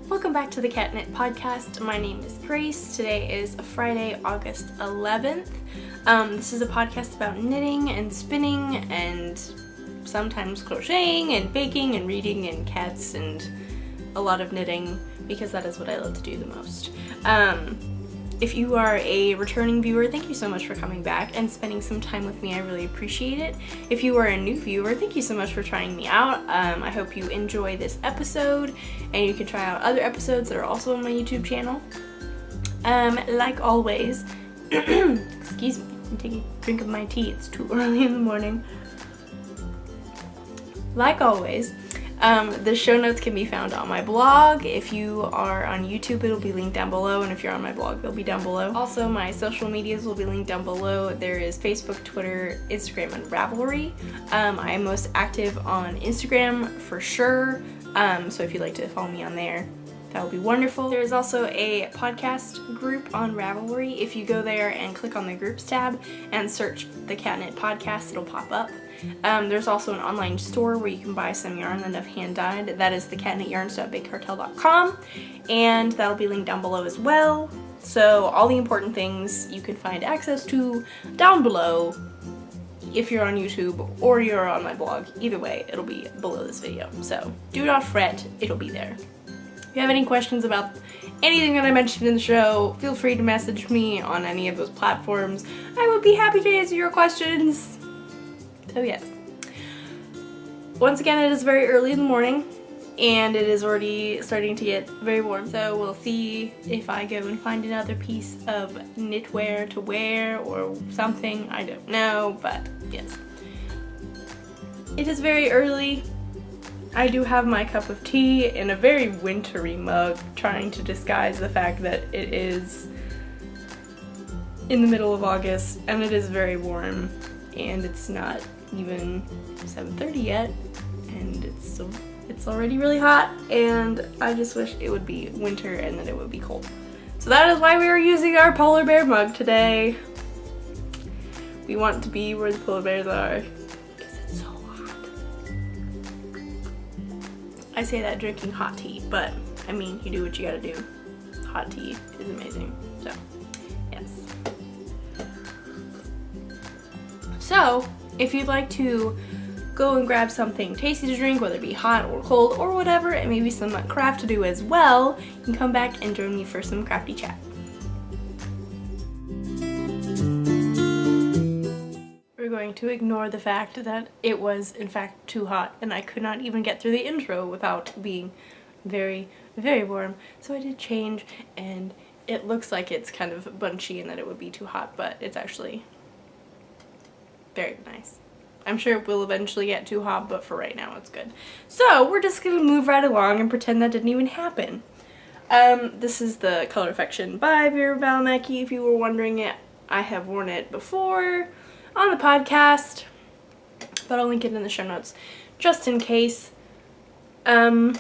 Welcome back to the Cat Knit Podcast. My name is Grace. Today is Friday, August 11th. This is a podcast about knitting and spinning and sometimes crocheting and baking and reading and cats and a lot of knitting because that is what I love to do the most. If you are a returning viewer, thank you so much for coming back and spending some time with me. I really appreciate it. If you are a new viewer, thank you so much for trying me out. I hope you enjoy this episode and you can try out other episodes that are also on my YouTube channel. Like always, excuse me, I'm taking a drink of my tea. It's too early in the morning. Like always, the show notes can be found on my blog. If you are on YouTube, it'll be linked down below, and if you're on my blog, they'll be down below. Also, my social medias will be linked down below. There is Facebook, Twitter, Instagram, and Ravelry. I am most active on Instagram for sure, so if you'd like to follow me on there, that would be wonderful. There is also a podcast group on Ravelry. If you go there and click on the groups tab and search the Cat Knit Podcast, it'll pop up. There's also an online store where you can buy some yarn that I've hand-dyed. That is thecatknityarns.bigcartel.com, and that'll be linked down below as well. So all the important things you can find access to down below if you're on YouTube or you're on my blog. Either way, it'll be below this video. So do not fret, it'll be there. If you have any questions about anything that I mentioned in the show, feel free to message me on any of those platforms. I would be happy to answer your questions. So yes. Once again, it is very early in the morning and it is already starting to get very warm. So we'll see if I go and find another piece of knitwear to wear or something. I don't know, but yes. It is very early. I do have my cup of tea in a very wintry mug, trying to disguise the fact that it is in the middle of August and it is very warm and it's not even 7:30 yet and it's already really hot, and I just wish it would be winter and that it would be cold. So that is why we are using our polar bear mug today. We want to be where the polar bears are because it's so hot. I say that drinking hot tea, but I mean, you do what you gotta do. Hot tea is amazing. So yes. So if you'd like to go and grab something tasty to drink, whether it be hot or cold or whatever, and maybe some craft to do as well, you can come back and join me for some crafty chat. We're going to ignore the fact that it was in fact too hot and I could not even get through the intro without being very, very warm. So I did change and it looks like it's kind of bunchy and that it would be too hot, but it's actually very nice. I'm sure it will eventually get too hot, but for right now it's good. So we're just gonna move right along and pretend that didn't even happen. This is the Color Affection by Veronica. If you were wondering it, I have worn it before on the podcast, but I'll link it in the show notes just in case. So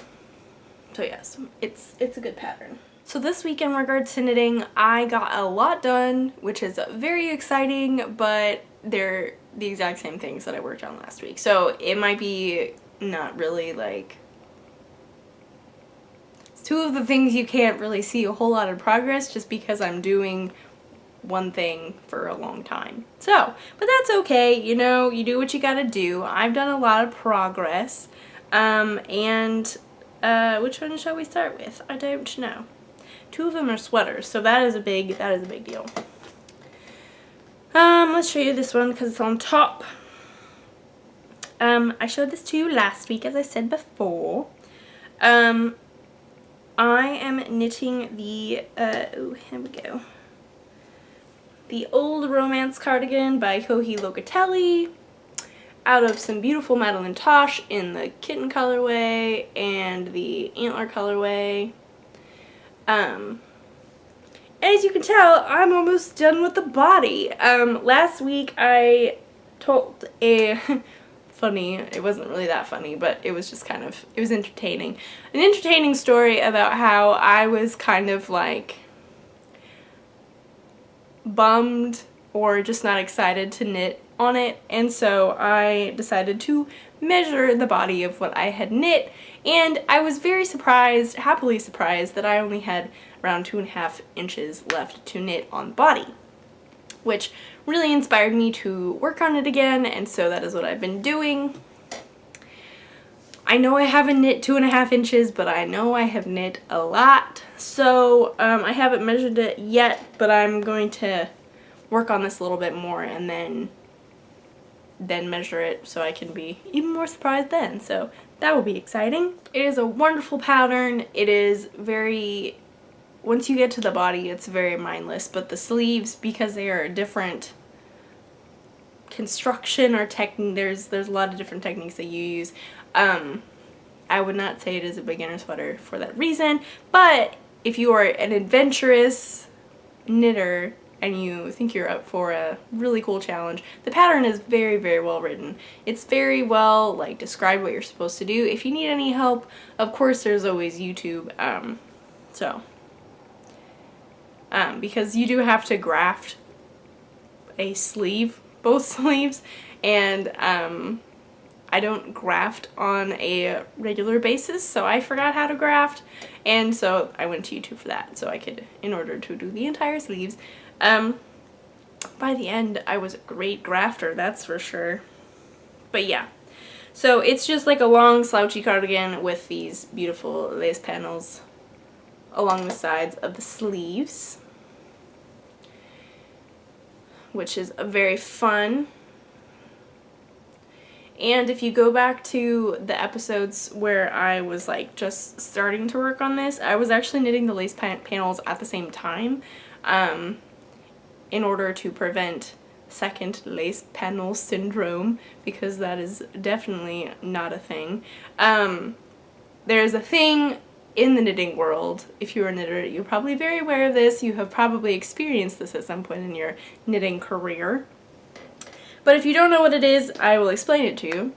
yes, it's a good pattern. So this week in regards to knitting, I got a lot done, which is very exciting, but they're the exact same things that I worked on last week. So it might be not really like, it's two of the things you can't really see a whole lot of progress just because I'm doing one thing for a long time. So, but that's okay, you know, you do what you gotta do. I've done a lot of progress. Which one shall we start with? I don't know. Two of them are sweaters, so that is a big deal. Let's show you this one because it's on top. I showed this to you last week, as I said before. I am knitting the, here we go. The Old Romance Cardigan by Cohi Locatelli out of some beautiful Madeline Tosh in the kitten colorway and the antler colorway. As you can tell, I'm almost done with the body. Last week I told a funny, it wasn't really that funny, but it was just kind of, it was entertaining. An entertaining story about how I was kind of like bummed or just not excited to knit on it, and so I decided to measure the body of what I had knit, and I was very surprised, happily surprised, that I only had around 2.5 inches left to knit on the body, which really inspired me to work on it again, and so that is what I've been doing. I know I haven't knit 2.5 inches, but I know I have knit a lot, so I haven't measured it yet, but I'm going to work on this a little bit more and then measure it so I can be even more surprised then, so that will be exciting. It is a wonderful pattern. It is very, once you get to the body, it's very mindless, but the sleeves, because they are a different construction or technique, there's a lot of different techniques that you use. I would not say it is a beginner sweater for that reason, but if you are an adventurous knitter and you think you're up for a really cool challenge, the pattern is very, very well written. It's very well, like, described what you're supposed to do. If you need any help, of course there's always YouTube, because you do have to graft a sleeve, both sleeves, and I don't graft on a regular basis, so I forgot how to graft, and so I went to YouTube for that, so I could, in order to do the entire sleeves. By the end, I was a great grafter, that's for sure. But yeah, so it's just like a long slouchy cardigan with these beautiful lace panels along the sides of the sleeves, which is very fun. And if you go back to the episodes where I was like just starting to work on this, I was actually knitting the lace panels at the same time in order to prevent second lace panel syndrome, because that is definitely not a thing. There's a thing in the knitting world, if you're a knitter, you're probably very aware of this, you have probably experienced this at some point in your knitting career. But if you don't know what it is, I will explain it to you.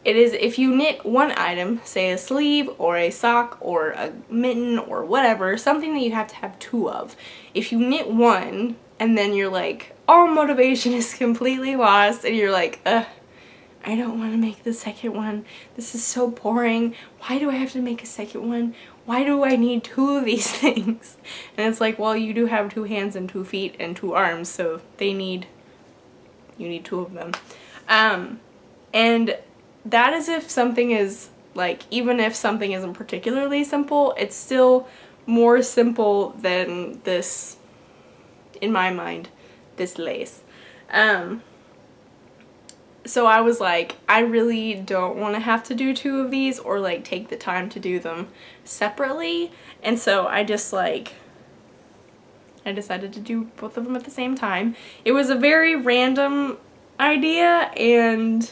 It is if you knit one item, say a sleeve or a sock or a mitten or whatever, something that you have to have two of. If you knit one and then you're like, all motivation is completely lost and you're like, ugh, I don't want to make the second one. This is so boring. Why do I have to make a second one? Why do I need two of these things? And it's like, well, you do have 2 hands and 2 feet and 2 arms, so you need 2 of them. And that is if something is, like, even if something isn't particularly simple, it's still more simple than this, in my mind, this lace. So I was like, I really don't want to have to do 2 of these or like take the time to do them separately, and so I just like, I decided to do both of them at the same time. It was a very random idea, and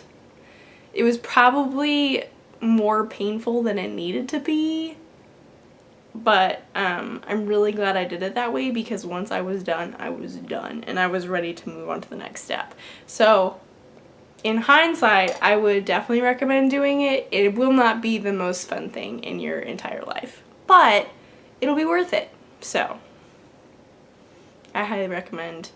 it was probably more painful than it needed to be, but I'm really glad I did it that way, because once I was done, and I was ready to move on to the next step. So in hindsight, I would definitely recommend doing it. It will not be the most fun thing in your entire life, but it'll be worth it. So I highly recommend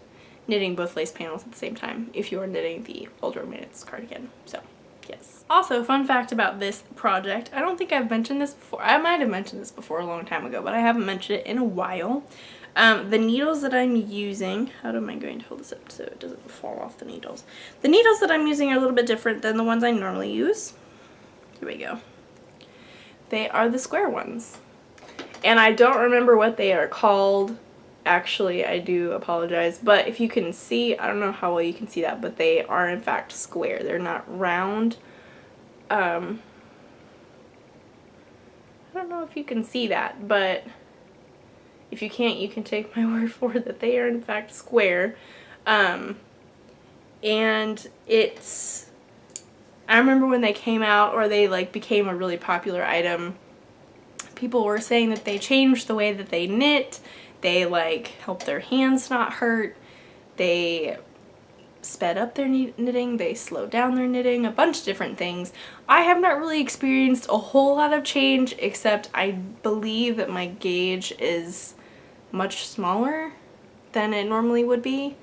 knitting both lace panels at the same time if you are knitting the Old Romance cardigan. So yes. Also, fun fact about this project, I don't think I've mentioned this before. I might have mentioned this before a long time ago, but I haven't mentioned it in a while. The needles that I'm using, how am I going to hold this up so it doesn't fall off the needles? The needles that I'm using are a little bit different than the ones I normally use. Here we go. They are the square ones. And I don't remember what they are called. Actually, I do apologize, but if you can see, I don't know how well you can see that, but they are in fact square. They're not round. I don't know if you can see that, but if you can't, you can take my word for it that they are in fact square. And it's, I remember when they came out, or they like became a really popular item, people were saying that they changed the way that they knit. They like helped their hands not hurt. They sped up their knitting. They slowed down their knitting. A bunch of different things. I have not really experienced a whole lot of change, except I believe that my gauge is much smaller than it normally would be.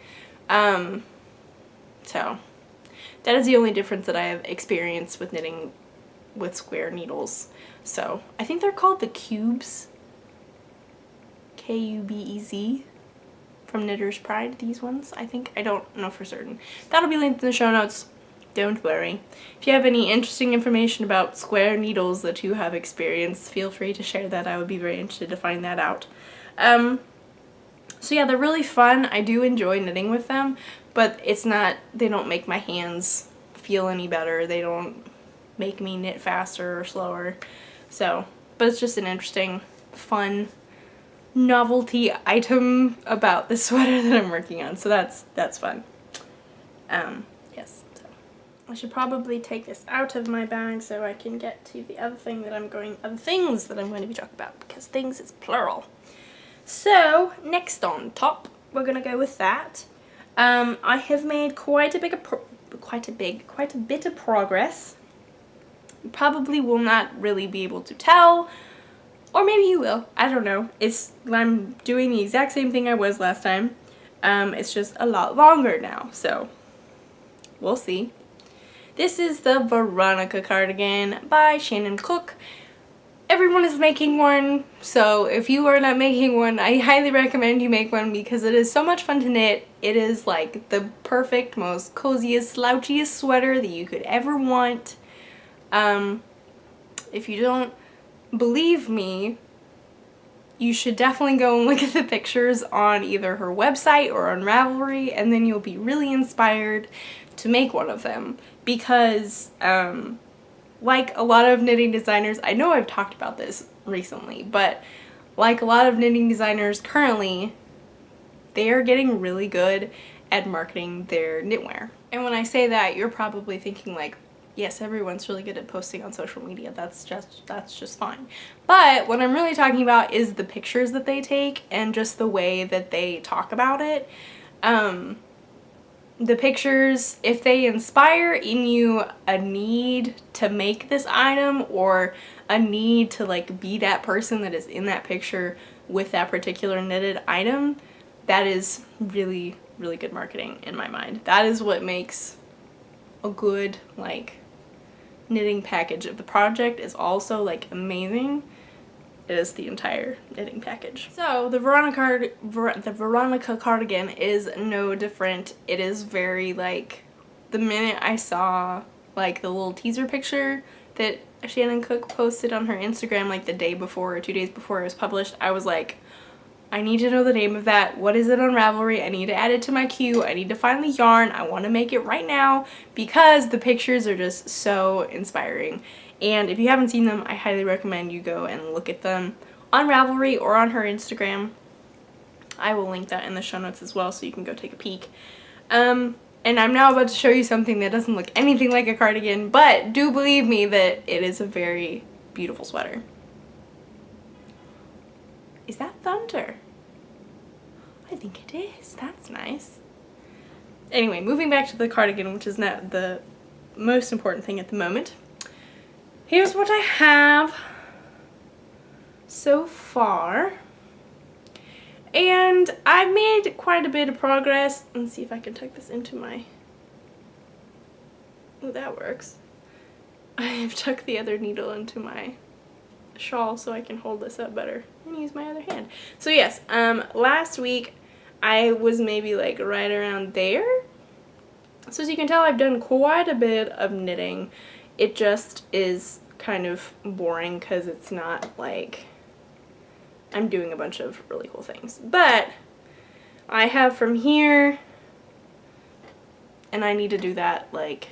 So That is the only difference that I have experienced with knitting with square needles. So I think they're called the cubes, K-U-B-E-Z, from Knitter's Pride, these ones, I think. I don't know for certain. That'll be linked in the show notes. Don't worry. If you have any interesting information about square needles that you have experienced, feel free to share that. I would be very interested to find that out. So yeah, they're really fun. I do enjoy knitting with them, but they don't make my hands feel any better. They don't make me knit faster or slower. So, but it's just an interesting, fun novelty item about the sweater that I'm working on. So that's fun. Yes. So I should probably take this out of my bag so I can get to the other things that I'm going to be talking about, because things is plural. So next on top, we're gonna go with that. I have made quite a bit of progress. You probably will not really be able to tell, or maybe you will. I don't know. I'm doing the exact same thing I was last time. It's just a lot longer now, so we'll see. This is the Veronica cardigan by Shannon Cook. Everyone is making one, so if you are not making one, I highly recommend you make one because it is so much fun to knit. It is like the perfect, most coziest, slouchiest sweater that you could ever want. If you don't believe me, you should definitely go and look at the pictures on either her website or on Ravelry, and then you'll be really inspired to make one of them because, like a lot of knitting designers, I know I've talked about this recently, but like a lot of knitting designers currently, they are getting really good at marketing their knitwear. And when I say that, you're probably thinking like, yes, everyone's really good at posting on social media. That's just fine. But what I'm really talking about is the pictures that they take and just the way that they talk about it. The pictures, if they inspire in you a need to make this item or a need to like be that person that is in that picture with that particular knitted item, that is really, really good marketing in my mind. That is what makes a good like knitting package. If the project is also like amazing, it is the entire knitting package. So the Veronica cardigan is no different. It is very like, the minute I saw like the little teaser picture that Shannon Cook posted on her Instagram like the day before or 2 days before it was published, I was like, I need to know the name of that. What is it on Ravelry? I need to add it to my queue. I need to find the yarn. I want to make it right now because the pictures are just so inspiring. And if you haven't seen them, I highly recommend you go and look at them on Ravelry or on her Instagram. I will link that in the show notes as well so you can go take a peek. And I'm now about to show you something that doesn't look anything like a cardigan, but do believe me that it is a very beautiful sweater. Is that thunder? I think it is. That's nice. Anyway, moving back to the cardigan, which is not the most important thing at the moment. Here's what I have so far. And I've made quite a bit of progress. Let's see if I can tuck this into my... Oh, that works. I have tucked the other needle into my shawl so I can hold this up better and use my other hand. So yes, last week I was maybe like right around there. So as you can tell, I've done quite a bit of knitting. It just is kind of boring because it's not like I'm doing a bunch of really cool things. But I have from here, and I need to do that like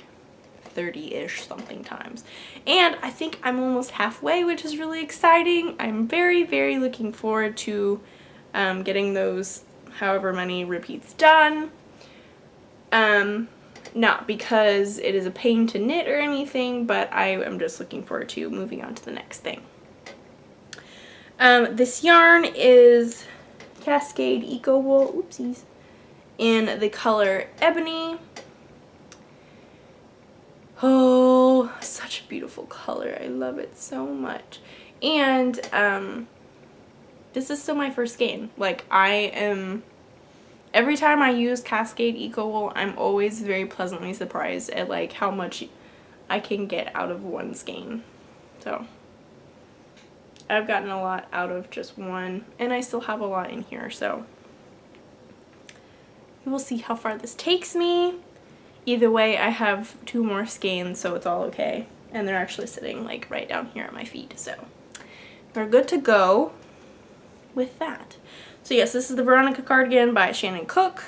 30-ish something times. And I think I'm almost halfway, which is really exciting. I'm very, very looking forward to getting those however many repeats done. Not because it is a pain to knit or anything, but I am just looking forward to moving on to the next thing. This yarn is Cascade Eco Wool, oopsies, in the color Ebony. Oh, such a beautiful color. I love it so much. And this is still my first skein. Like, I am every time I use Cascade Eco Wool, I'm always very pleasantly surprised at like how much I can get out of one skein. So I've gotten a lot out of just one, and I still have a lot in here, so we will see how far this takes me. Either way, I have 2 more skeins, so it's all okay. And they're actually sitting like right down here at my feet, so we're good to go with that. So yes, this is the Veronica cardigan by Shannon Cook.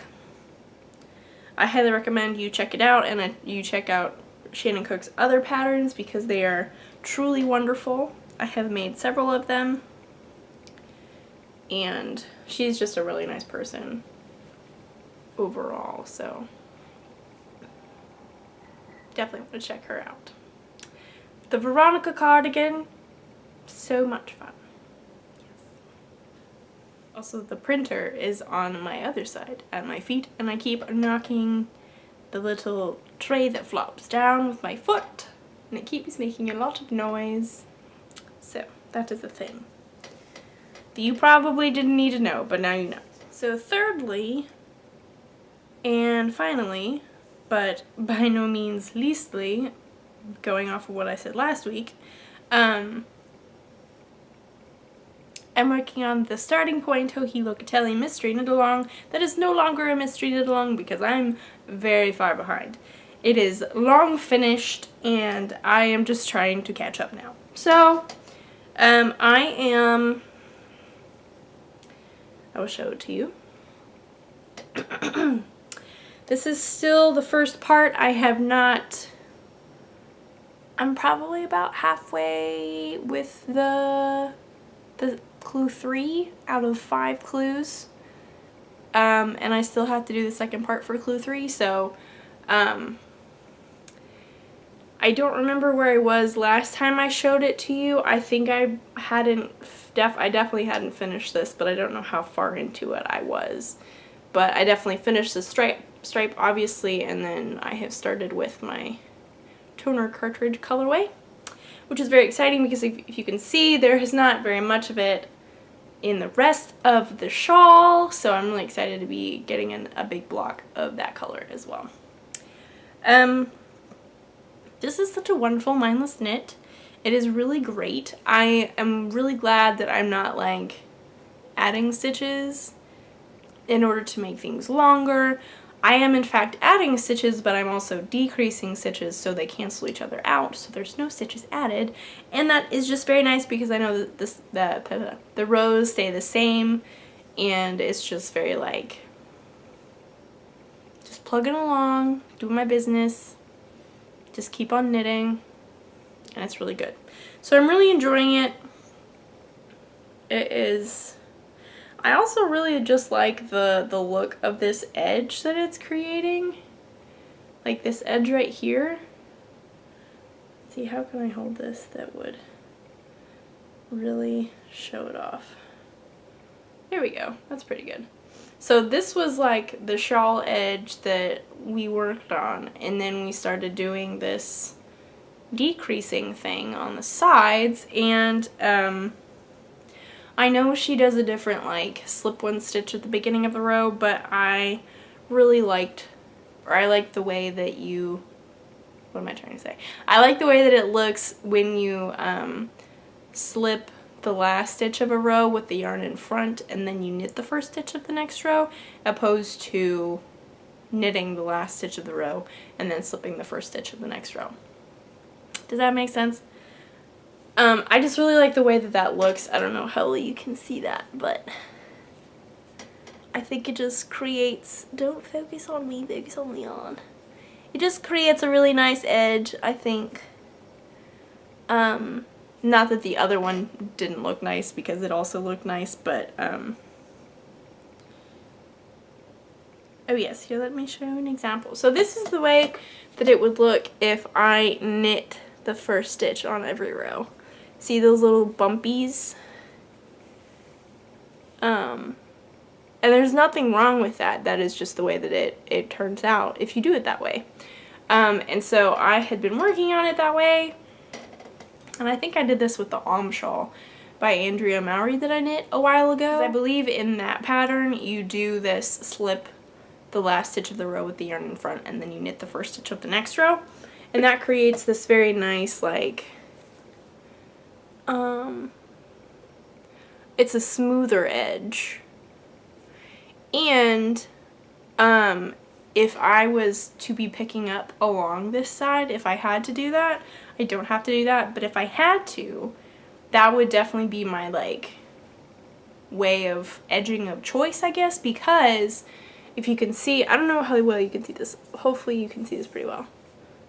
I highly recommend you check it out, and you check out Shannon Cook's other patterns because they are truly wonderful. I have made several of them, and she's just a really nice person overall, so definitely want to check her out. The Veronica cardigan, so much fun. Yes. Also, the printer is on my other side at my feet, and I keep knocking the little tray that flops down with my foot, and it keeps making a lot of noise. So that is a thing that you probably didn't need to know, but now you know. So thirdly, and finally, but by no means leastly, going off of what I said last week, I'm working on the Starting Point Tohi Locatelli Mystery Knit Along that is no longer a Mystery Knit Along because I'm very far behind. It is long finished, and I am just trying to catch up now. So, I will show it to you. This is still the first part. I'm probably about halfway with the clue 3 out of 5 clues. And I still have to do the second part for clue 3, so I don't remember where I was last time I showed it to you. I think I definitely hadn't finished this, but I don't know how far into it I was. But I definitely finished the stripe obviously, and then I have started with my toner cartridge colorway, which is very exciting because if you can see, there is not very much of it in the rest of the shawl, so I'm really excited to be getting in a big block of that color as well. This is such a wonderful mindless knit. It is really great. I am really glad that I'm not like adding stitches in order to make things longer. I am in fact adding stitches, but I'm also decreasing stitches so they cancel each other out, so there's no stitches added, and that is just very nice because I know that the rows stay the same, and it's just very like just plugging along, doing my business, just keep on knitting, and it's really good. So I'm really enjoying it. It is. I also really just like the look of this edge that it's creating. Like this edge right here. See, how can I hold this that would really show it off? There we go. That's pretty good. So this was like the shawl edge that we worked on, and then we started doing this decreasing thing on the sides, and I know she does a different like slip one stitch at the beginning of the row, but I really liked the way that you, what am I trying to say? I like the way that it looks when you slip the last stitch of a row with the yarn in front and then you knit the first stitch of the next row, opposed to knitting the last stitch of the row and then slipping the first stitch of the next row. Does that make sense? I just really like the way that that looks. I don't know how well you can see that, but I think it just creates, don't focus on me, focus on the yarn. It just creates a really nice edge, I think. Not that the other one didn't look nice because it also looked nice, but oh yes, here, let me show you an example. So this is the way that it would look if I knit the first stitch on every row. See those little bumpies? And there's nothing wrong with that. That is just the way that it turns out if you do it that way. And so I had been working on it that way. And I think I did this with the Alm Shawl by Andrea Mowry that I knit a while ago. I believe in that pattern you do this slip the last stitch of the row with the yarn in front, and then you knit the first stitch of the next row, and that creates this very nice, like, it's a smoother edge. And if I was to be picking up along this side, if I had to do that, I don't have to do that, but if I had to, that would definitely be my, like, way of edging of choice, I guess, because if you can see, I don't know how well you can see this. Hopefully you can see this pretty well.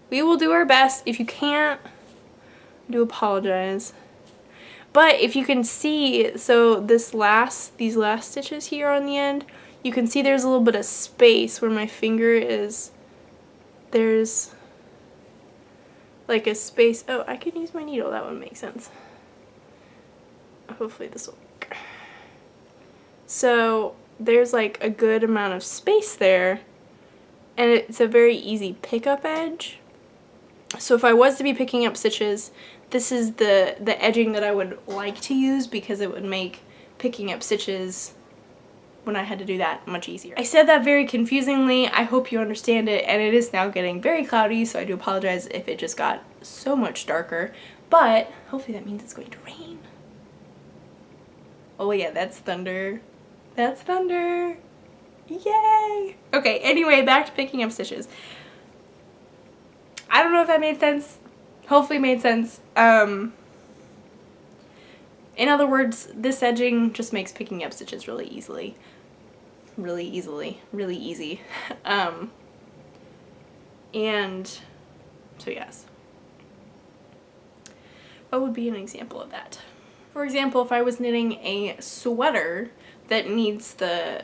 We will do our best. If you can't, I do apologize. But if you can see, so these last stitches here on the end, you can see there's a little bit of space where my finger is. There's like a space. Oh, I can use my needle. That would make sense. Hopefully this will work. So there's like a good amount of space there, and it's a very easy pickup edge. So if I was to be picking up stitches, this is the edging that I would like to use, because it would make picking up stitches when I had to do that much easier. I said that very confusingly. I hope you understand it, and it is now getting very cloudy, so I do apologize if it just got so much darker, but hopefully that means it's going to rain. Oh yeah, that's thunder. That's thunder. Yay! Okay, anyway, back to picking up stitches. I don't know if that made sense. Hopefully it made sense. In other words, this edging just makes picking up stitches really easy. And so yes. What would be an example of that? For example, if I was knitting a sweater that needs the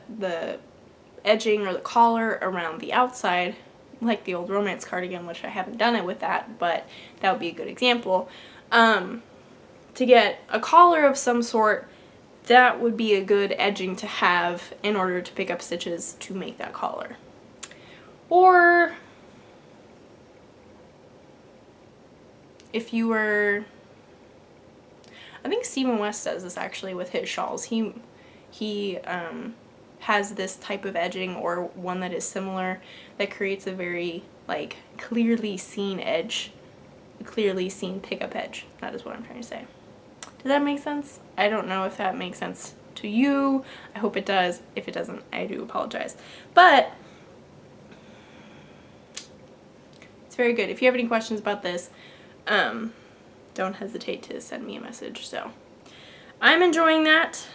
edging or the collar around the outside, like the old romance cardigan, which I haven't done it with that, but that would be a good example. To get a collar of some sort, that would be a good edging to have in order to pick up stitches to make that collar. Or if you were, I think Stephen West does this actually with his shawls. He has this type of edging, or one that is similar, that creates a very, like, clearly seen edge, a clearly seen pickup edge. That is what I'm trying to say. Does that make sense? I don't know if that makes sense to you. I hope it does. If it doesn't, I do apologize. But it's very good. If you have any questions about this, don't hesitate to send me a message. So I'm enjoying that.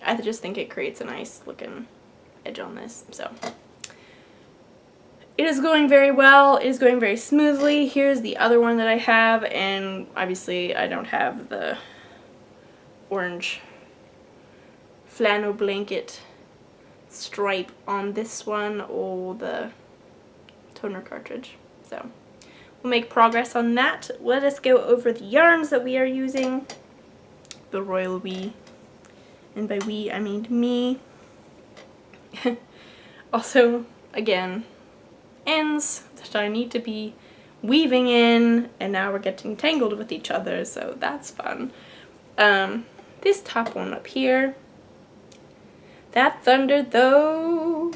I just think it creates a nice looking edge on this. So it is going very well. It is going very smoothly. Here's the other one that I have, and obviously I don't have the orange flannel blanket stripe on this one or the toner cartridge. So we'll make progress on that. Let us go over the yarns that we are using. The royal we, and by we I mean me. Also, again, ends that I need to be weaving in, and now we're getting tangled with each other, so that's fun. This top one up here, that thunder though.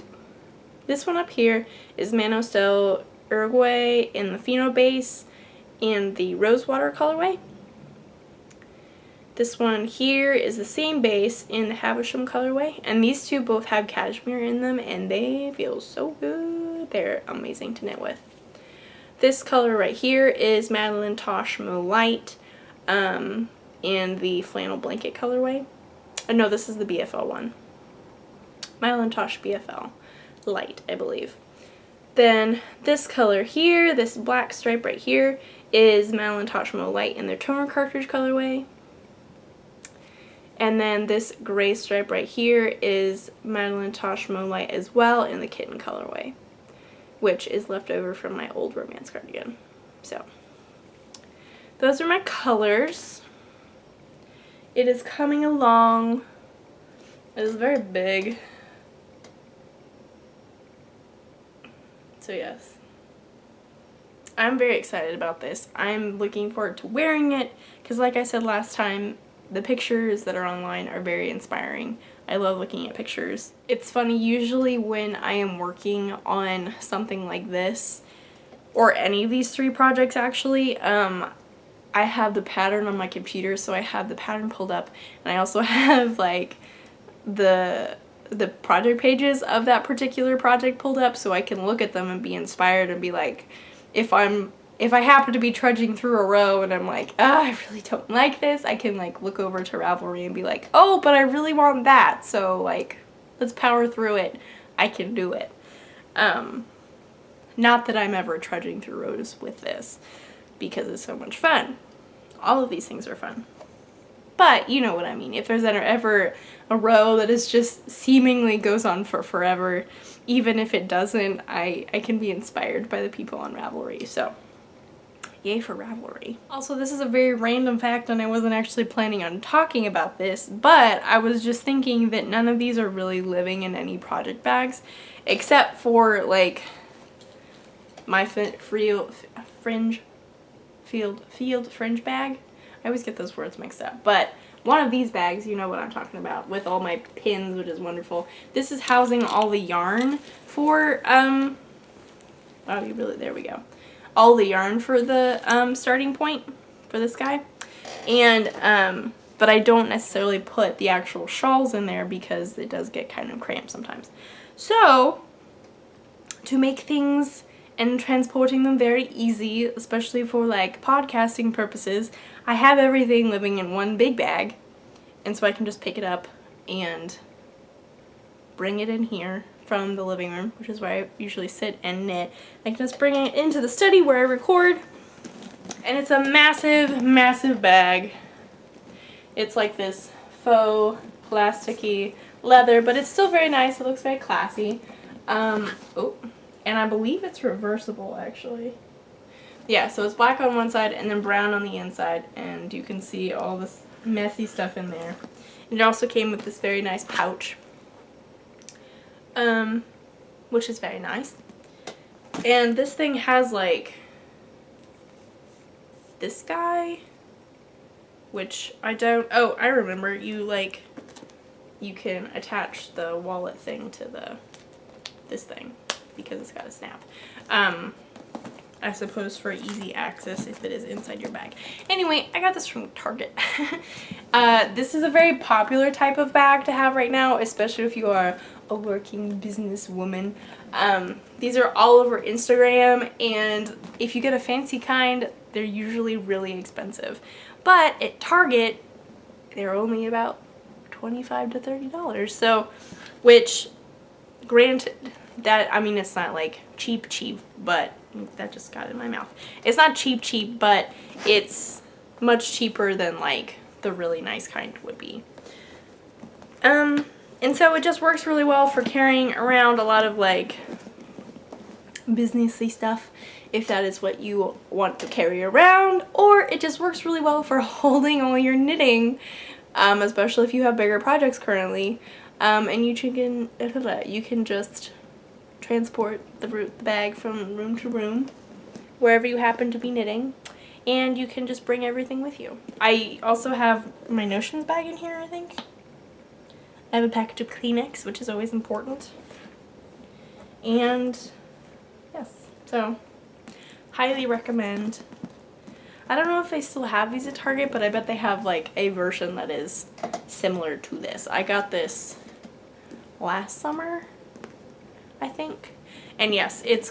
This one up here is Manostel Uruguay in the Fino base and the Rosewater colorway. This one here is the same base in the Havisham colorway, and these two both have cashmere in them, and they feel so good. They're amazing to knit with. This color right here is Madeline Tosh Mo Light in the flannel blanket colorway. No, this is the BFL one. Madeline Tosh BFL Light, I believe. Then this color here, this black stripe right here, is Madeline Tosh Mo Light in their toner cartridge colorway. And then this gray stripe right here is Madeline Tosh Mo Light as well in the kitten colorway, which is left over from my old romance cardigan. So those are my colors. It is coming along. It is very big. So yes, I'm very excited about this. I'm looking forward to wearing it because, like I said last time, the pictures that are online are very inspiring. I love looking at pictures. It's funny, usually when I am working on something like this, or any of these 3 projects actually, I have the pattern on my computer, so I have the pattern pulled up, and I also have like the project pages of that particular project pulled up, so I can look at them and be inspired and be like, if I happen to be trudging through a row and I'm like, I really don't like this, I can like look over to Ravelry and be like, oh, but I really want that, so like, let's power through it. I can do it. Not that I'm ever trudging through rows with this, because it's so much fun. All of these things are fun. But you know what I mean. If there's ever a row that is just seemingly goes on for forever, even if it doesn't, I can be inspired by the people on Ravelry. So yay for Ravelry. Also, this is a very random fact, and I wasn't actually planning on talking about this, but I was just thinking that none of these are really living in any project bags, except for like my fringe bag. I always get those words mixed up, but one of these bags, you know what I'm talking about, with all my pins, which is wonderful. This is housing all the yarn for, there we go. All the yarn for the starting point for this guy. And, but I don't necessarily put the actual shawls in there because it does get kind of cramped sometimes. So, to make things and transporting them very easy, especially for like podcasting purposes, I have everything living in one big bag, and so I can just pick it up and bring it in here from the living room, which is where I usually sit and knit. I can just bring it into the study where I record, and it's a massive, massive bag. It's like this faux plasticky leather, but it's still very nice. It looks very classy. And I believe it's reversible, actually. Yeah, so it's black on one side and then brown on the inside, and you can see all this messy stuff in there. And it also came with this very nice pouch, which is very nice. And this thing has like this guy, which I don't, oh, I remember, you can attach the wallet thing to this thing, because it's got a snap. I suppose for easy access if it is inside your bag. Anyway, I got this from Target. This is a very popular type of bag to have right now, especially if you are a working businesswoman. These are all over Instagram, and if you get a fancy kind, they're usually really expensive. But at Target, they're only about $25 to $30. So, which, granted, that, I mean, it's not like cheap, but that just got in my mouth. It's not cheap, but it's much cheaper than like the really nice kind would be. And so it just works really well for carrying around a lot of like businessy stuff, if that is what you want to carry around, or it just works really well for holding all your knitting, especially if you have bigger projects currently, and you can just transport the bag from room to room, wherever you happen to be knitting, and you can just bring everything with you. I also have my notions bag in here, I think. I have a package of Kleenex, which is always important. And yes, so highly recommend. I don't know if they still have these at Target, but I bet they have like a version that is similar to this. I got this last summer, I think. And yes, it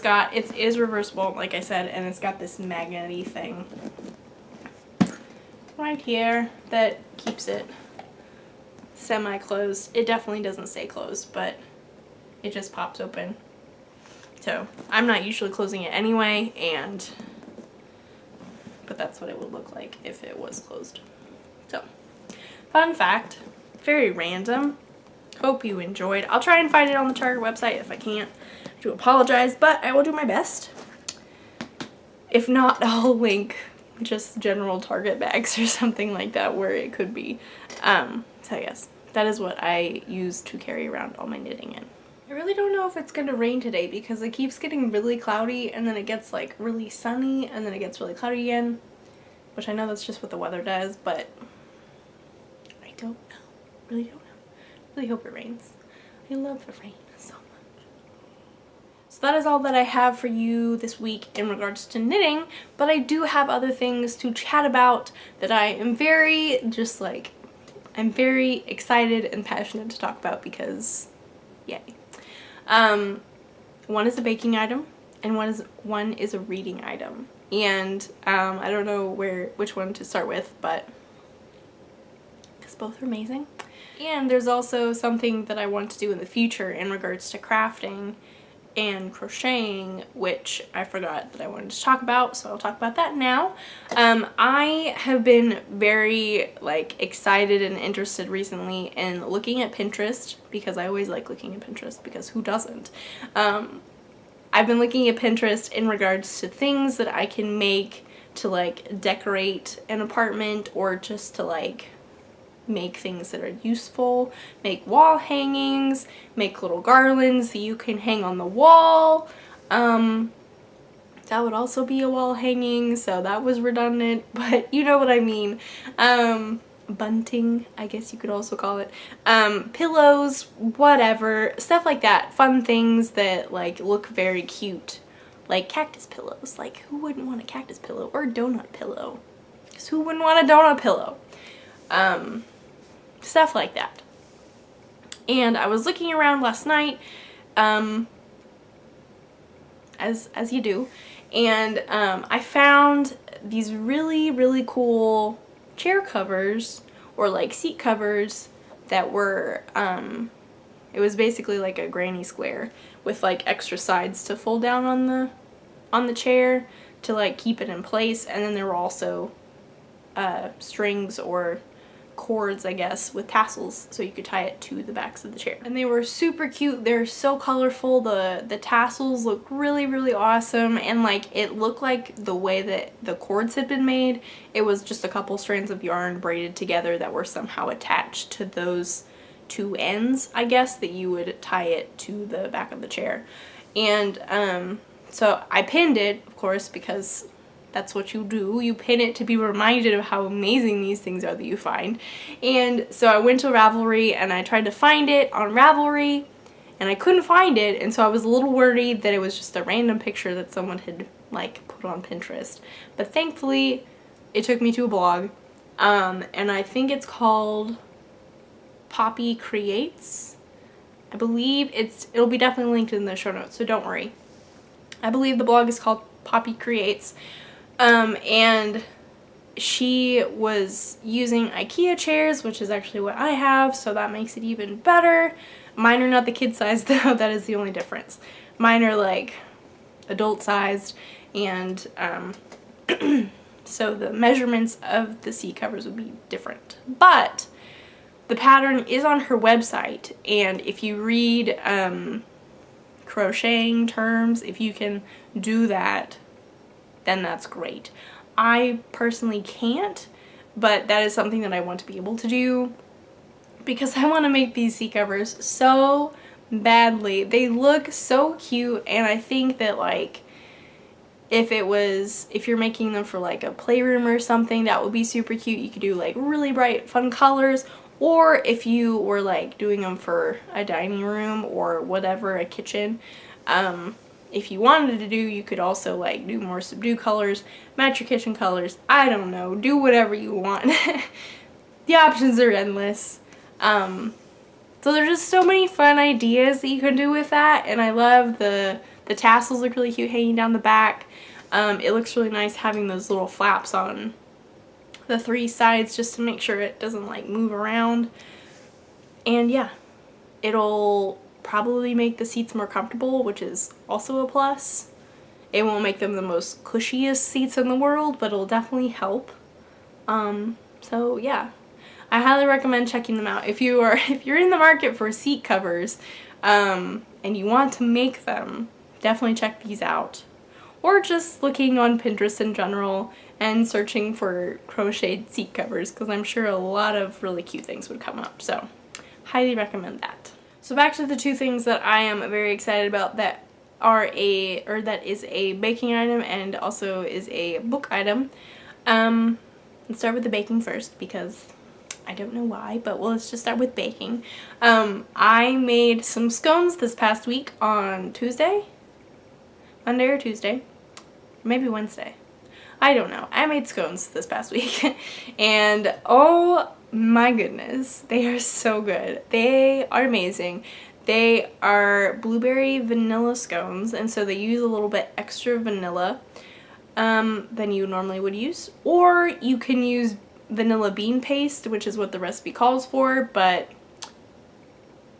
is reversible, like I said, and it's got this magnet-y thing right here that keeps it semi-closed. It definitely doesn't stay closed, but it just pops open. So I'm not usually closing it anyway, but that's what it would look like if it was closed. So, fun fact, very random. Hope you enjoyed. I'll try and find it on the Target website if I can't. I do apologize, but I will do my best. If not, I'll link just general Target bags or something like that where it could be. So yes, that is what I use to carry around all my knitting in. I really don't know if it's gonna rain today because it keeps getting really cloudy, and then it gets like really sunny, and then it gets really cloudy again, which I know that's just what the weather does, but I don't know. Really don't know. really hope it rains. I love the rain so much. So that is all that I have for you this week in regards to knitting, but I do have other things to chat about that I am very I'm very excited and passionate to talk about because yay. One is a baking item and one is a reading item. And I don't know which one to start with, but because both are amazing. And there's also something that I want to do in the future in regards to crafting and crocheting, which I forgot that I wanted to talk about, so I'll talk about that now. I have been very excited and interested recently in looking at Pinterest, because I always like looking at Pinterest, because who doesn't? I've been looking at Pinterest in regards to things that I can make to decorate an apartment, or just to make things that are useful, make wall hangings, make little garlands that you can hang on the wall. That would also be a wall hanging, so that was redundant, but you know what I mean. Bunting, I guess you could also call it. Pillows, whatever, stuff like that. Fun things that look very cute. Like cactus pillows. Who wouldn't want a cactus pillow? Or a donut pillow? Because who wouldn't want a donut pillow? Stuff like that. And I was looking around last night, as you do, and I found these really cool chair covers, or seat covers, that were it was basically like a granny square with extra sides to fold down on the chair to keep it in place, and then there were also strings or cords, I guess, with tassels, so you could tie it to the backs of the chair. And they were super cute. They're so colorful. The tassels look really awesome, and it looked like the way that the cords had been made, it was just a couple strands of yarn braided together that were somehow attached to those two ends, I guess, that you would tie it to the back of the chair. And so I pinned it, of course, because that's what you do. You pin it to be reminded of how amazing these things are that you find. And so I went to Ravelry and I tried to find it on Ravelry and I couldn't find it, and so I was a little worried that it was just a random picture that someone had put on Pinterest. But thankfully it took me to a blog, and I think it's called Poppy Creates. I believe it'll be definitely linked in the show notes, so don't worry. I believe the blog is called Poppy Creates. And she was using IKEA chairs, which is actually what I have, so that makes it even better. Mine are not the kid size though, that is the only difference. Mine are adult sized, and so the measurements of the seat covers would be different. But the pattern is on her website, and if you read crocheting terms, if you can do that, then that's great. I personally can't, but that is something that I want to be able to do, because I want to make these seat covers so badly. They look so cute, and I think that if you're making them for a playroom or something, that would be super cute. You could do really bright fun colors, or if you were doing them for a dining room or whatever, a kitchen, if you wanted to do, you could also do more subdued colors, match your kitchen colors, I don't know, do whatever you want. The options are endless. So there's just so many fun ideas that you can do with that, and I love the tassels look really cute hanging down the back. It looks really nice having those little flaps on the three sides just to make sure it doesn't move around. And yeah, it'll probably make the seats more comfortable, which is also a plus. It won't make them the most cushiest seats in the world, but it'll definitely help. So yeah, I highly recommend checking them out. If you're in the market for seat covers, and you want to make them, definitely check these out. Or just looking on Pinterest in general and searching for crocheted seat covers, because I'm sure a lot of really cute things would come up. So highly recommend that. So back to the two things that I am very excited about that is a baking item and also is a book item. Let's start with the baking first, because I don't know why, but let's just start with baking. I made some scones this past week on Tuesday, Monday or Tuesday, maybe Wednesday. I don't know. I made scones this past week and oh my goodness, they are so good. They are amazing. They are blueberry vanilla scones, and so they use a little bit extra vanilla than you normally would use, or you can use vanilla bean paste, which is what the recipe calls for, but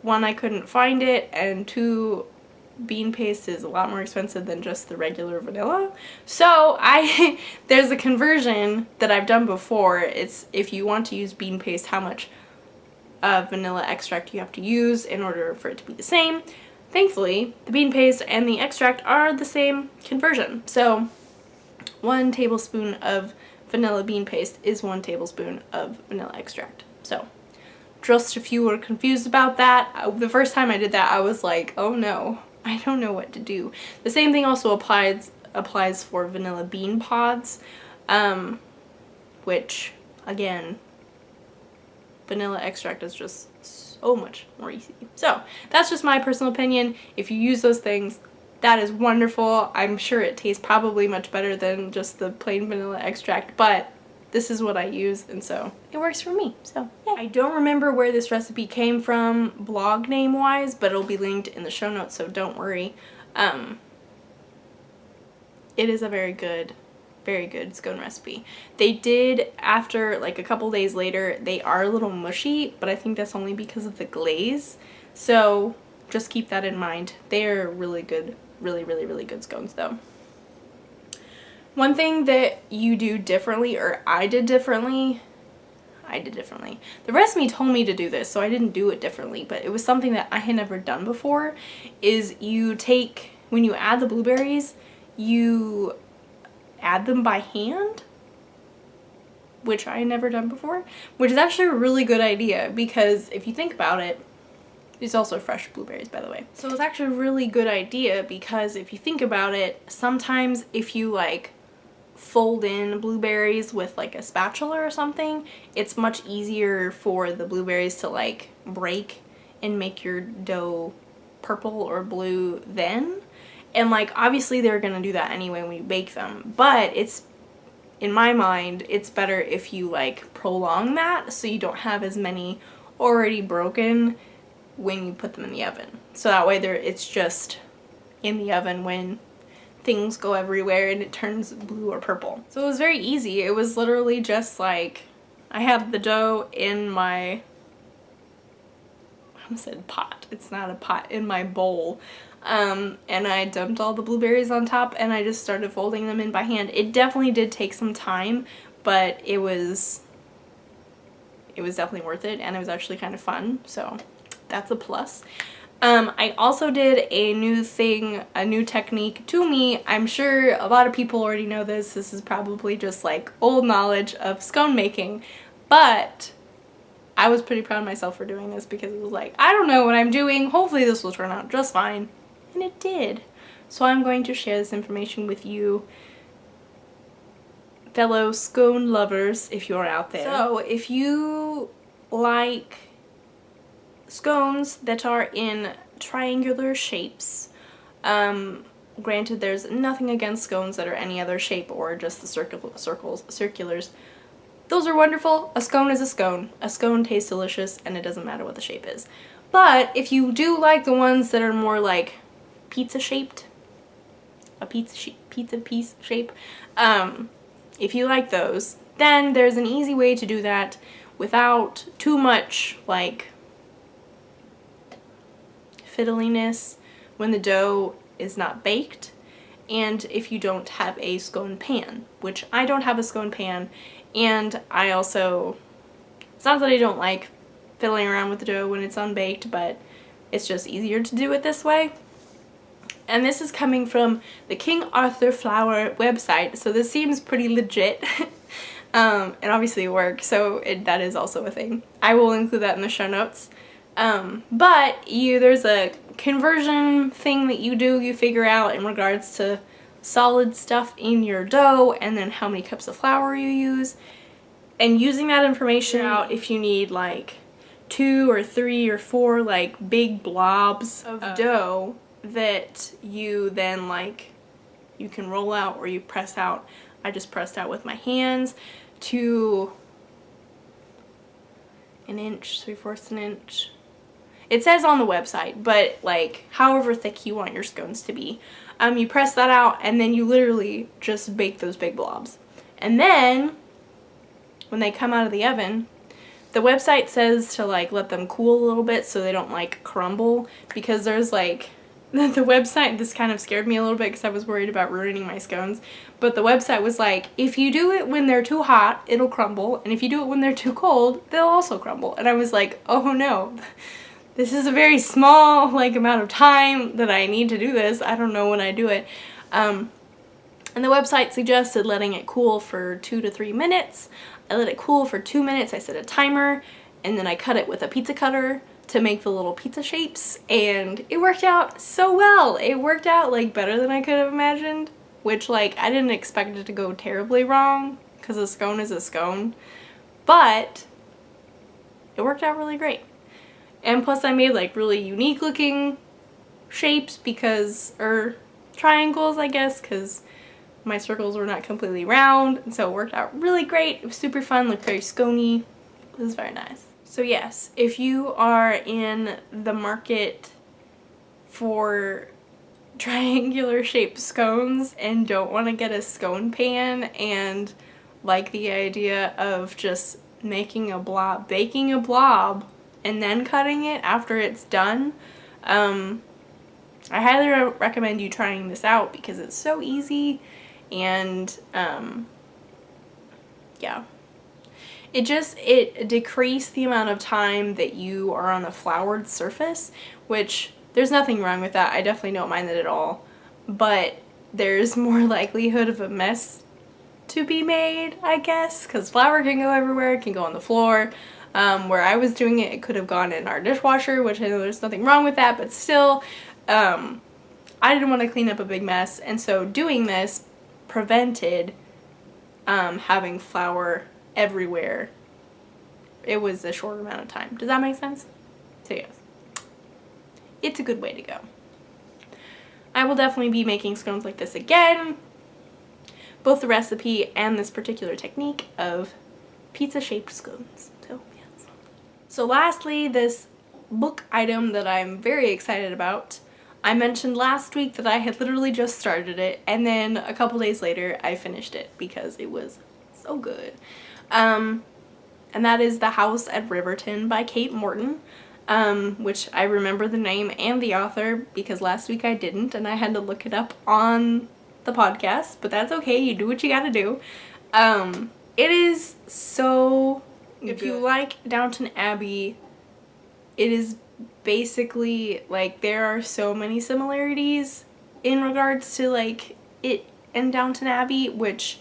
one, I couldn't find it, and two, bean paste is a lot more expensive than just the regular vanilla. So there's a conversion that I've done before. It's if you want to use bean paste, how much vanilla extract you have to use in order for it to be the same. Thankfully, the bean paste and the extract are the same conversion. So 1 tablespoon of vanilla bean paste is 1 tablespoon of vanilla extract. So just if you were confused about that, the first time I did that I was like, oh no, I don't know what to do. The same thing also applies for vanilla bean pods, which again, vanilla extract is just so much more easy. So that's just my personal opinion. If you use those things, that is wonderful. I'm sure it tastes probably much better than just the plain vanilla extract, but this is what I use, and so it works for me. So yeah. I don't remember where this recipe came from blog name wise, but it'll be linked in the show notes, so don't worry. It is a very good scone recipe. They did, after like a couple days later, they are a little mushy, but I think that's only because of the glaze, so just keep that in mind. They're really good, really good scones though. One thing that you do differently, or I did differently, the recipe told me to do this, so I didn't do it differently, but it was something that I had never done before, is you take, when you add the blueberries, you add them by hand, which I had never done before, which is actually a really good idea, because if you think about it, these also fresh blueberries, by the way. So it's actually a really good idea, because if you think about it, sometimes if you like fold in blueberries with like a spatula or something, it's much easier for the blueberries to like break and make your dough purple or blue then. And like obviously they're gonna do that anyway when you bake them, but it's, in my mind, it's better if you like prolong that so you don't have as many already broken when you put them in the oven. So that way it's just in the oven when things go everywhere and it turns blue or purple. So it was very easy. It was literally just like, I had the dough in my, I almost said pot, it's not a pot, in my bowl, and I dumped all the blueberries on top and I just started folding them in by hand. It definitely did take some time, but it was definitely worth it, and it was actually kind of fun, so that's a plus. I also did a new thing, a new technique to me. I'm sure a lot of people already know this. This is probably just like old knowledge of scone making, but I was pretty proud of myself for doing this, because it was like, I don't know what I'm doing. Hopefully this will turn out just fine. And it did. So I'm going to share this information with you, fellow scone lovers, if you're out there. So if you like scones that are in triangular shapes, granted there's nothing against scones that are any other shape or just the circulars. Those are wonderful. A scone is a scone. A scone tastes delicious and it doesn't matter what the shape is. But if you do like the ones that are more like pizza shaped, a pizza piece shape, if you like those, then there's an easy way to do that without too much like fiddliness when the dough is not baked, and if you don't have a scone pan, which I don't have a scone pan, and I also, it's not that I don't like fiddling around with the dough when it's unbaked, but it's just easier to do it this way. And this is coming from the King Arthur Flour website, so this seems pretty legit. And obviously it works, so that is also a thing. I will include that in the show notes. But there's a conversion thing that you figure out in regards to solid stuff in your dough, and then how many cups of flour you use. and using that information out if you need like 2 or 3 or 4 like big blobs of dough that you then like you can roll out or you press out. I just pressed out with my hands to 1 inch, 3/4 an inch. It says on the website, but like however thick you want your scones to be. You press that out and then you literally just bake those big blobs. And then when they come out of the oven, the website says to like let them cool a little bit so they don't like crumble, because there's like the website, this kind of scared me a little bit because I was worried about ruining my scones, but the website was like, if you do it when they're too hot, it'll crumble, and if you do it when they're too cold, they'll also crumble. And I was like, oh no, this is a very small like amount of time that I need to do this. I don't know when I do it. And the website suggested letting it cool for 2 to 3 minutes. I let it cool for 2 minutes. I set a timer, and then I cut it with a pizza cutter to make the little pizza shapes, and it worked out so well. It worked out like better than I could have imagined, which like I didn't expect it to go terribly wrong because a scone is a scone, but it worked out really great. And plus I made like really unique looking shapes because, or triangles I guess, because my circles were not completely round, and so it worked out really great. It was super fun, looked very scony. It was very nice. So yes, if you are in the market for triangular shaped scones and don't want to get a scone pan and like the idea of just making a blob, baking a blob, and then cutting it after it's done, I highly recommend you trying this out because it's so easy, and yeah. It decreased the amount of time that you are on a floured surface, which there's nothing wrong with that. I definitely don't mind that at all, but there's more likelihood of a mess to be made, I guess, because flour can go everywhere. It can go on the floor. Where I was doing it, it could have gone in our dishwasher, which I know there's nothing wrong with that, but still, I didn't want to clean up a big mess, and so doing this prevented having flour everywhere. It was a short amount of time. Does that make sense? So yes, it's a good way to go. I will definitely be making scones like this again, both the recipe and this particular technique of pizza shaped scones. So yes. So lastly, this book item that I'm very excited about. I mentioned last week that I had literally just started it, and then a couple days later I finished it because it was so good. And that is The House at Riverton by Kate Morton, which I remember the name and the author because last week I didn't, and I had to look it up on the podcast, but that's okay, you do what you gotta do. It is so good. If you like Downton Abbey, it is basically like there are so many similarities in regards to like it and Downton Abbey, which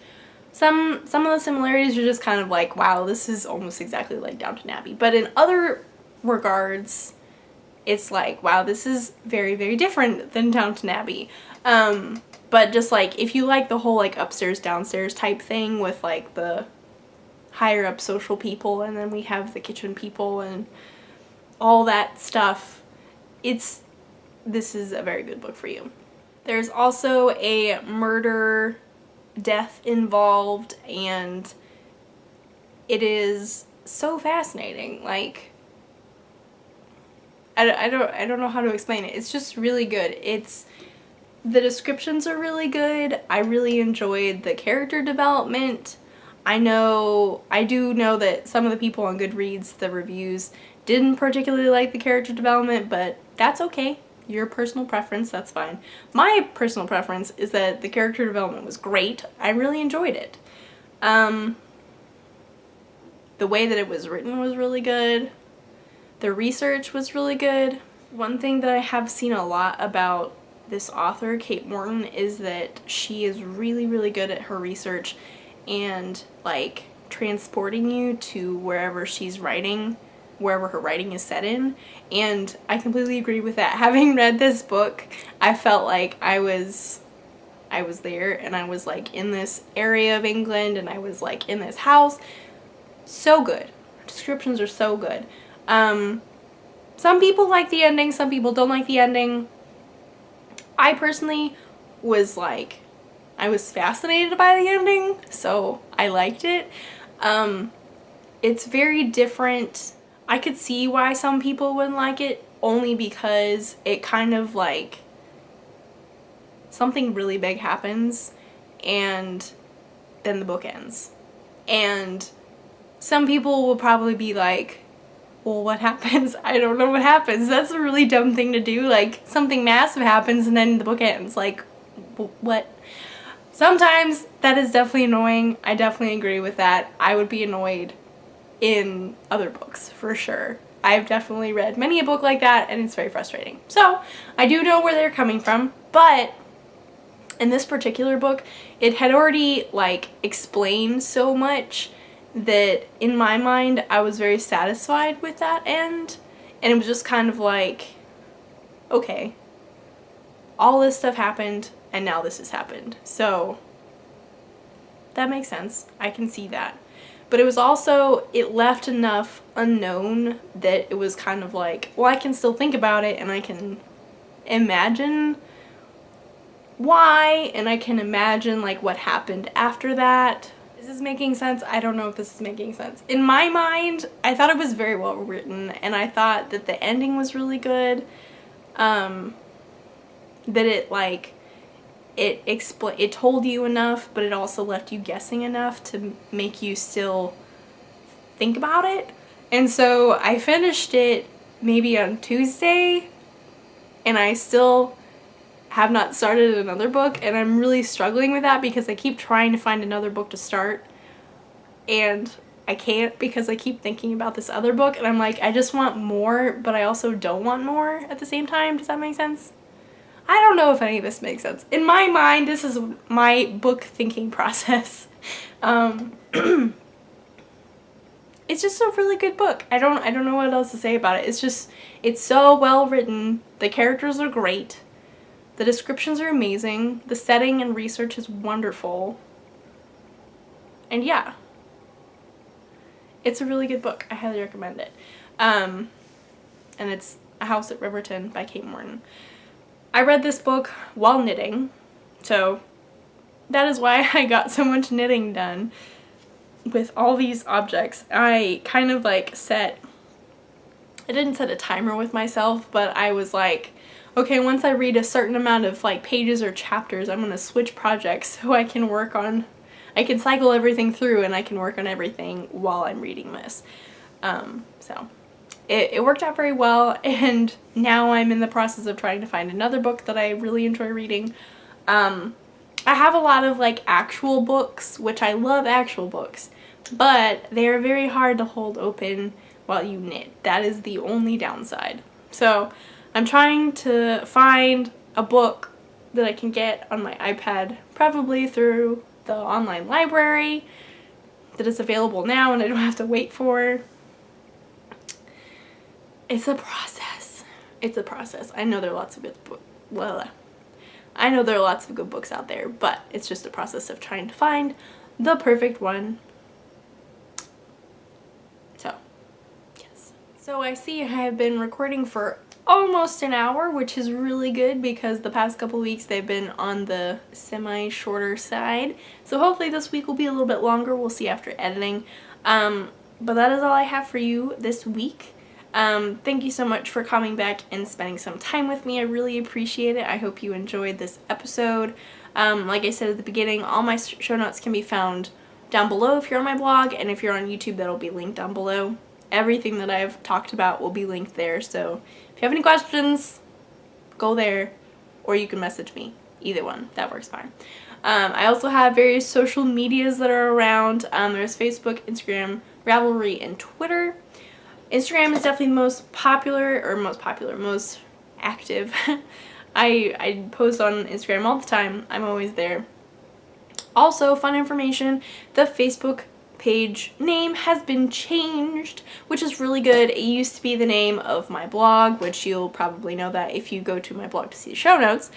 some of the similarities are just kind of like, wow, this is almost exactly like Downton Abbey. But in other regards, it's like, wow, this is very, very different than Downton Abbey. But just like, if you like the whole like upstairs, downstairs type thing with like the higher up social people, and then we have the kitchen people and all that stuff, this is a very good book for you. There's also a murder death involved, and it is so fascinating. Like, I don't know how to explain it. It's just really good. The descriptions are really good. I really enjoyed the character development. I do know that some of the people on Goodreads, the reviews, didn't particularly like the character development, but that's okay. Your personal preference, that's fine. My personal preference is that the character development was great. I really enjoyed it. The way that it was written was really good. The research was really good. One thing that I have seen a lot about this author, Kate Morton, is that she is really, really good at her research and like transporting you to wherever she's writing, wherever her writing is set in, and I completely agree with that. Having read this book, I felt like I was there, and I was like in this area of England, and I was like in this house. So good. Descriptions are so good. Some people like the ending, some people don't like the ending. I personally was like, I was fascinated by the ending, so I liked it. It's very different. I could see why some people wouldn't like it, only because it kind of like, something really big happens and then the book ends. And some people will probably be like, well, what happens? I don't know what happens. That's a really dumb thing to do. Like, something massive happens and then the book ends. Like, what? Sometimes that is definitely annoying. I definitely agree with that. I would be annoyed in other books, for sure. I've definitely read many a book like that, and it's very frustrating. So, I do know where they're coming from, but in this particular book, it had already, like, explained so much that in my mind I was very satisfied with that end, and it was just kind of like, okay, all this stuff happened and now this has happened, so that makes sense. I can see that. But it was also, it left enough unknown that it was kind of like, well, I can still think about it and I can imagine why, and I can imagine like what happened after that. Is this making sense? I don't know if this is making sense. In my mind, I thought it was very well written, and I thought that the ending was really good. That it like, it told you enough, but it also left you guessing enough to make you still think about it. And so I finished it maybe on Tuesday, and I still have not started another book, and I'm really struggling with that because I keep trying to find another book to start and I can't because I keep thinking about this other book, and I'm like, I just want more, but I also don't want more at the same time. Does that make sense? I don't know if any of this makes sense. In my mind, this is my book thinking process. It's just a really good book. I don't know what else to say about it. It's so well written. The characters are great. The descriptions are amazing. The setting and research is wonderful. And yeah, it's a really good book. I highly recommend it. And it's A House at Riverton by Kate Morton. I read this book while knitting, so that is why I got so much knitting done with all these objects. I kind of like I didn't set a timer with myself, but I was like, okay, once I read a certain amount of like pages or chapters, I'm gonna switch projects so I can cycle everything through and I can work on everything while I'm reading this. So it worked out very well, and now I'm in the process of trying to find another book that I really enjoy reading. I have a lot of like actual books, which I love actual books, but they're very hard to hold open while you knit. That is the only downside. So I'm trying to find a book that I can get on my iPad, probably through the online library that is available now and I don't have to wait for. It's a process. It's a process. I know there are lots of good I know there are lots of good books out there, but it's just a process of trying to find the perfect one. So, yes. So I see I have been recording for almost an hour, which is really good because the past couple weeks they've been on the semi-shorter side. So hopefully this week will be a little bit longer. We'll see after editing. But that is all I have for you this week. Thank you so much for coming back and spending some time with me. I really appreciate it. I hope you enjoyed this episode. Like I said at the beginning, all my show notes can be found down below if you're on my blog, and if you're on YouTube, that'll be linked down below. Everything that I've talked about will be linked there, so if you have any questions, go there, or you can message me. Either one, that works fine. I also have various social medias that are around. There's Facebook, Instagram, Ravelry, and Twitter. Instagram is definitely the most active. I post on Instagram all the time. I'm always there. Also, fun information, the Facebook page name has been changed, which is really good. It used to be the name of my blog, which you'll probably know that if you go to my blog to see the show notes,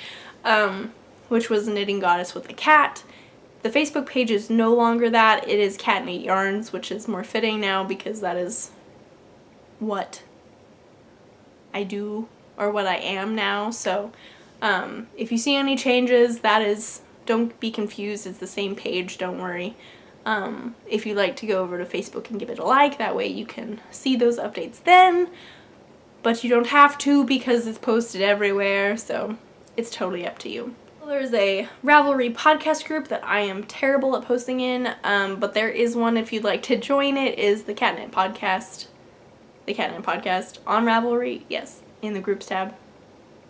which was Knitting Goddess with a Cat. The Facebook page is no longer that. It is Cat Knit Yarns, which is more fitting now because that is what I do, or what I am now. So if you see any changes, that is, don't be confused, it's the same page, don't worry. If you'd like to go over to Facebook and give it a like, that way you can see those updates then, but you don't have to because it's posted everywhere, so it's totally up to you. There's a Ravelry podcast group that I am terrible at posting in, but there is one if you'd like to join. It is the Catnip Podcast. The Catnip Podcast on Ravelry, yes, in the groups tab.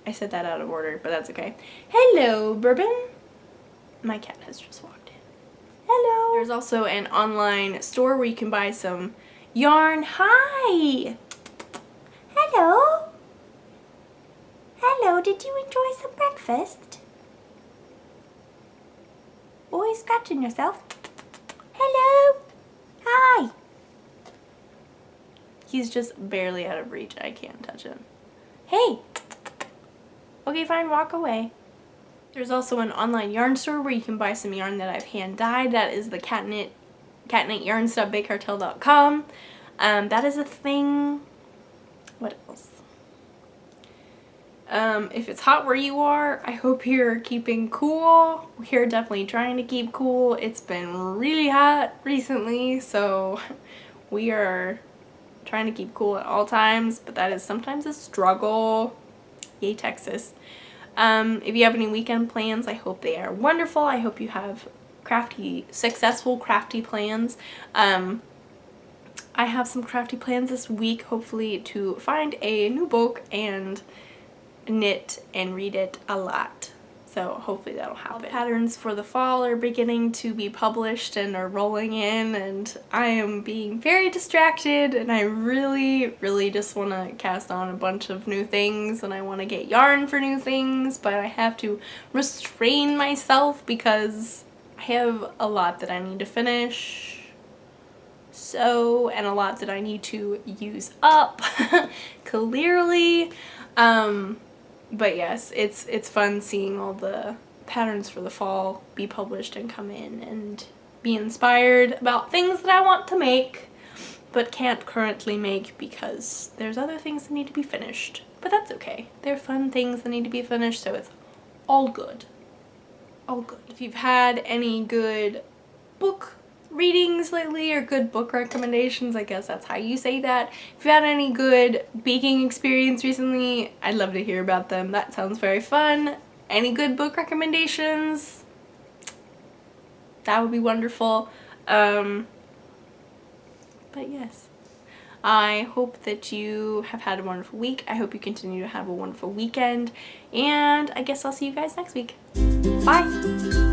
I said that out of order, but that's okay. Hello, Bourbon. My cat has just walked in. Hello. There's also an online store where you can buy some yarn. Hi. Hello. Hello, did you enjoy some breakfast? Always scratching yourself. Hello. Hi. He's just barely out of reach. I can't touch him. Hey. Okay, fine, walk away. There's also an online yarn store where you can buy some yarn that I've hand dyed. That is the catknityarns.bakecartel.com. That is a thing. What else? If it's hot where you are, I hope you're keeping cool. We're definitely trying to keep cool. It's been really hot recently, so we are trying to keep cool at all times, but that is sometimes a struggle. Yay, Texas. If you have any weekend plans, I hope they are wonderful. I hope you have successful crafty plans. I have some crafty plans this week, hopefully, to find a new book and knit and read it a lot. So hopefully that'll happen. The patterns for the fall are beginning to be published and are rolling in, and I am being very distracted, and I really just want to cast on a bunch of new things, and I want to get yarn for new things, but I have to restrain myself because I have a lot that I need to finish. And a lot that I need to use up clearly. But yes, it's fun seeing all the patterns for the fall be published and come in and be inspired about things that I want to make but can't currently make because there's other things that need to be finished. But that's okay. They're fun things that need to be finished, so it's all good. All good. If you've had any good book readings lately or good book recommendations, I guess that's how you say that. If you had any good baking experience recently, I'd love to hear about them. That sounds very fun. Any good book recommendations? That would be wonderful. But yes, I hope that you have had a wonderful week. I hope you continue to have a wonderful weekend, and I guess I'll see you guys next week. Bye!